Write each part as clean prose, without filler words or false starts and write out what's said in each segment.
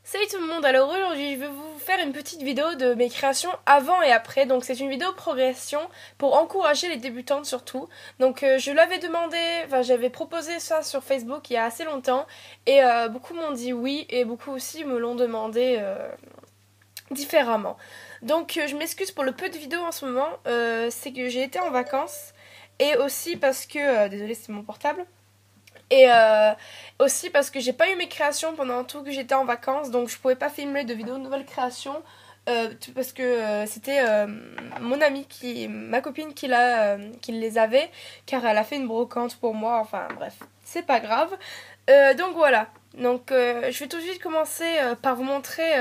Salut tout le monde, alors aujourd'hui je vais vous faire une petite vidéo de mes créations avant et après. Donc c'est une vidéo progression pour encourager les débutantes surtout. Donc je l'avais demandé, enfin j'avais proposé ça sur Facebook il y a assez longtemps. Et beaucoup m'ont dit oui et beaucoup aussi me l'ont demandé différemment. Donc je m'excuse pour le peu de vidéos en ce moment, c'est que j'ai été en vacances. Et aussi parce que, désolée c'est mon portable. Et aussi parce que j'ai pas eu mes créations pendant tout que j'étais en vacances, donc je pouvais pas filmer de vidéos de nouvelles créations parce que c'était mon amie ma copine qui les avait, car elle a fait une brocante pour moi. Enfin bref, c'est pas grave. Donc voilà. Donc je vais tout de suite commencer par vous montrer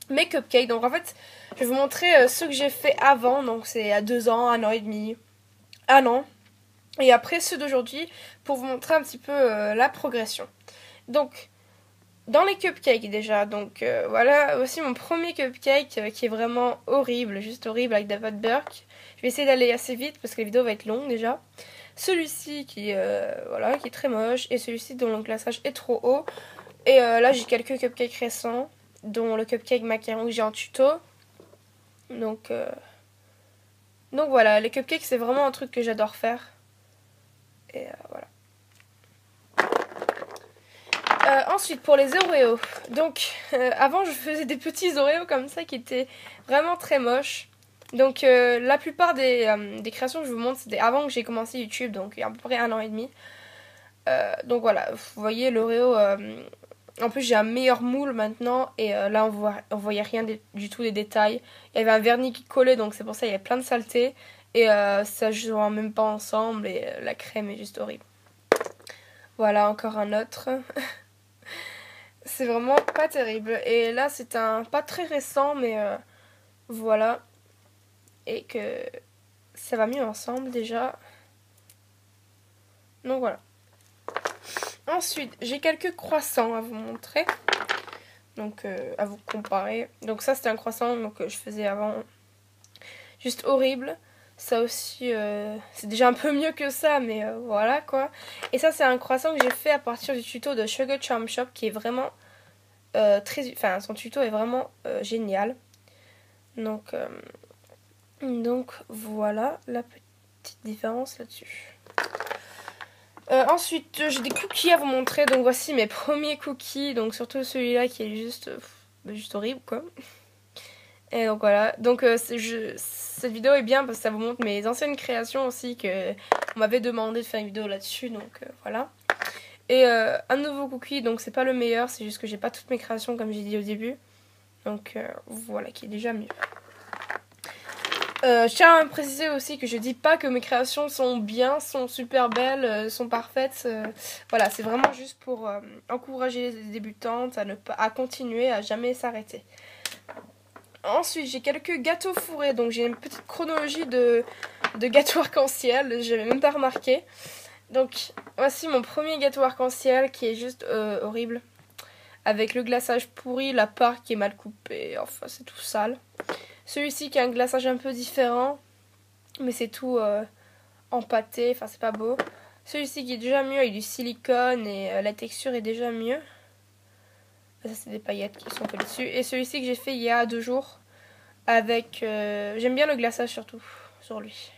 mes cupcakes. Donc en fait, je vais vous montrer ce que j'ai fait avant. Donc c'est à 2 ans, 1 an et demi, 1 an. Et après ceux d'aujourd'hui pour vous montrer un petit peu la progression. Donc, dans les cupcakes déjà, donc voilà aussi mon premier cupcake qui est vraiment horrible, juste horrible avec David Burke. Je vais essayer d'aller assez vite parce que la vidéo va être longue déjà. Celui-ci voilà, qui est très moche et celui-ci dont le glaçage est trop haut. Et là j'ai quelques cupcakes récents, dont le cupcake macaron que j'ai en tuto. Donc voilà, les cupcakes c'est vraiment un truc que j'adore faire. Et voilà. Ensuite, pour les Oreos. Donc, avant, je faisais des petits Oreos comme ça qui étaient vraiment très moches. Donc, la plupart des créations que je vous montre, c'était avant que j'ai commencé YouTube, donc il y a à peu près 1 an et demi. Donc voilà, vous voyez l'Oreo. En plus, j'ai un meilleur moule maintenant. Et là, on voyait rien du tout des détails. Il y avait un vernis qui collait, donc c'est pour ça il y avait plein de saleté. Et ça ne joue même pas ensemble. Et la crème est juste horrible. Voilà, encore un autre. C'est vraiment pas terrible. Et là, c'est un pas très récent, mais voilà. Et que ça va mieux ensemble déjà. Donc voilà. Ensuite, j'ai quelques croissants à vous montrer. Donc à vous comparer. Donc ça, c'était un croissant que je faisais avant. Juste horrible. Ça aussi, c'est déjà un peu mieux que ça, mais voilà quoi. Et ça, c'est un croissant que j'ai fait à partir du tuto de Sugar Charm Shop qui est vraiment... enfin, son tuto est vraiment génial. Donc voilà la petite différence là-dessus. Ensuite, j'ai des cookies à vous montrer. Donc voici mes premiers cookies. Donc surtout celui-là qui est juste horrible quoi. Et donc voilà. Donc cette vidéo est bien parce que ça vous montre mes anciennes créations aussi que on m'avait demandé de faire une vidéo là-dessus. Donc voilà. Et un nouveau cookie, donc c'est pas le meilleur, c'est juste que j'ai pas toutes mes créations comme j'ai dit au début. Donc voilà, qui est déjà mieux. Je tiens à préciser aussi que je dis pas que mes créations sont bien, sont super belles, sont parfaites. Voilà, c'est vraiment juste pour encourager les débutantes à continuer, à jamais s'arrêter. Ensuite, j'ai quelques gâteaux fourrés, donc j'ai une petite chronologie de gâteaux arc-en-ciel, j'avais même pas remarqué. Donc, voici mon premier gâteau arc-en-ciel qui est juste horrible. Avec le glaçage pourri, la part qui est mal coupée, enfin c'est tout sale. Celui-ci qui a un glaçage un peu différent, mais c'est tout empâté, enfin c'est pas beau. Celui-ci qui est déjà mieux avec du silicone et la texture est déjà mieux. Ça c'est des paillettes qui sont collées dessus. Et celui-ci que j'ai fait il y a 2 jours avec... j'aime bien le glaçage surtout sur lui.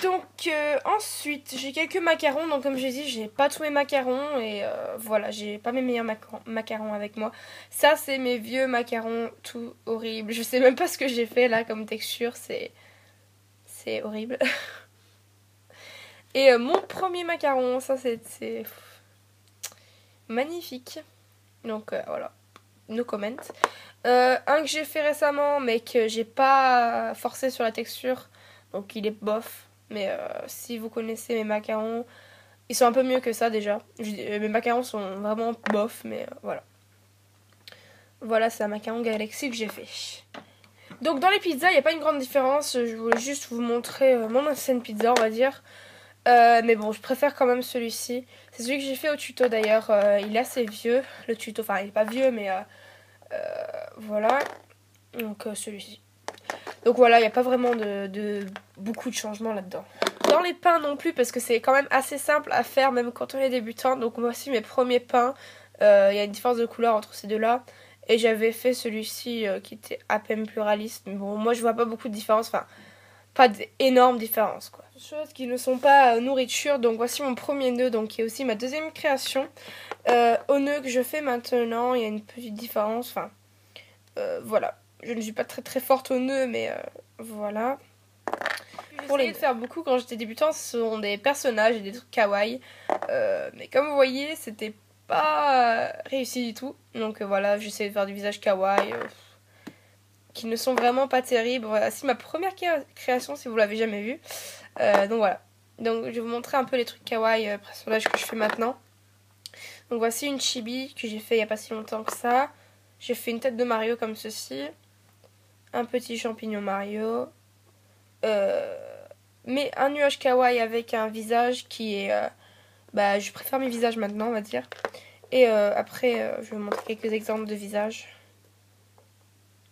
Donc ensuite j'ai quelques macarons, donc comme j'ai dit j'ai pas tous mes macarons et voilà, j'ai pas mes meilleurs macarons avec moi. Ça c'est mes vieux macarons tout horribles, je sais même pas ce que j'ai fait là comme texture, c'est horrible. Et mon premier macaron, ça c'est magnifique, donc voilà, no comment. Un que j'ai fait récemment mais que j'ai pas forcé sur la texture, donc il est bof. Mais si vous connaissez mes macarons, ils sont un peu mieux que ça déjà. Mes macarons sont vraiment bof, mais voilà. Voilà, c'est un macaron Galaxy que j'ai fait. Donc dans les pizzas, il n'y a pas une grande différence. Je voulais juste vous montrer mon ancienne pizza, on va dire. Mais bon, je préfère quand même celui-ci. C'est celui que j'ai fait au tuto d'ailleurs. Il est assez vieux, le tuto. Enfin, il n'est pas vieux, mais voilà. Donc celui-ci. Donc voilà, il n'y a pas vraiment beaucoup de changements là-dedans. dans les peints non plus parce que c'est quand même assez simple à faire même quand on est débutant. Donc voici mes premiers peints. Il y a une différence de couleur entre ces deux-là. Et j'avais fait celui-ci qui était à peine plus réaliste. Mais bon, moi je vois pas beaucoup de différence. Enfin, pas d'énormes différences quoi. Choses qui ne sont pas nourriture. Donc voici mon premier nœud, donc qui est aussi ma deuxième création. Au nœud que je fais maintenant, il y a une petite différence. Enfin, voilà. Je ne suis pas très forte au nœud, mais voilà. Pour les faire beaucoup quand j'étais débutant, ce sont des personnages et des trucs kawaii. Mais comme vous voyez, c'était pas réussi du tout. Donc voilà, j'essaie de faire du visage kawaii qui ne sont vraiment pas terribles. Voilà, c'est ma première création si vous l'avez jamais vue. Donc voilà. Donc je vais vous montrer un peu les trucs kawaii personnages que je fais maintenant. Donc voici une chibi que j'ai fait il n'y a pas si longtemps que ça. J'ai fait une tête de Mario comme ceci. Un petit champignon Mario. Mais un nuage kawaii avec un visage qui est... je préfère mes visages maintenant, on va dire. Et après, je vais vous montrer quelques exemples de visages.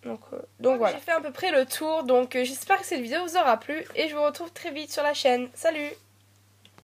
Donc voilà. J'ai fait à peu près le tour. Donc j'espère que cette vidéo vous aura plu. Et je vous retrouve très vite sur la chaîne. Salut!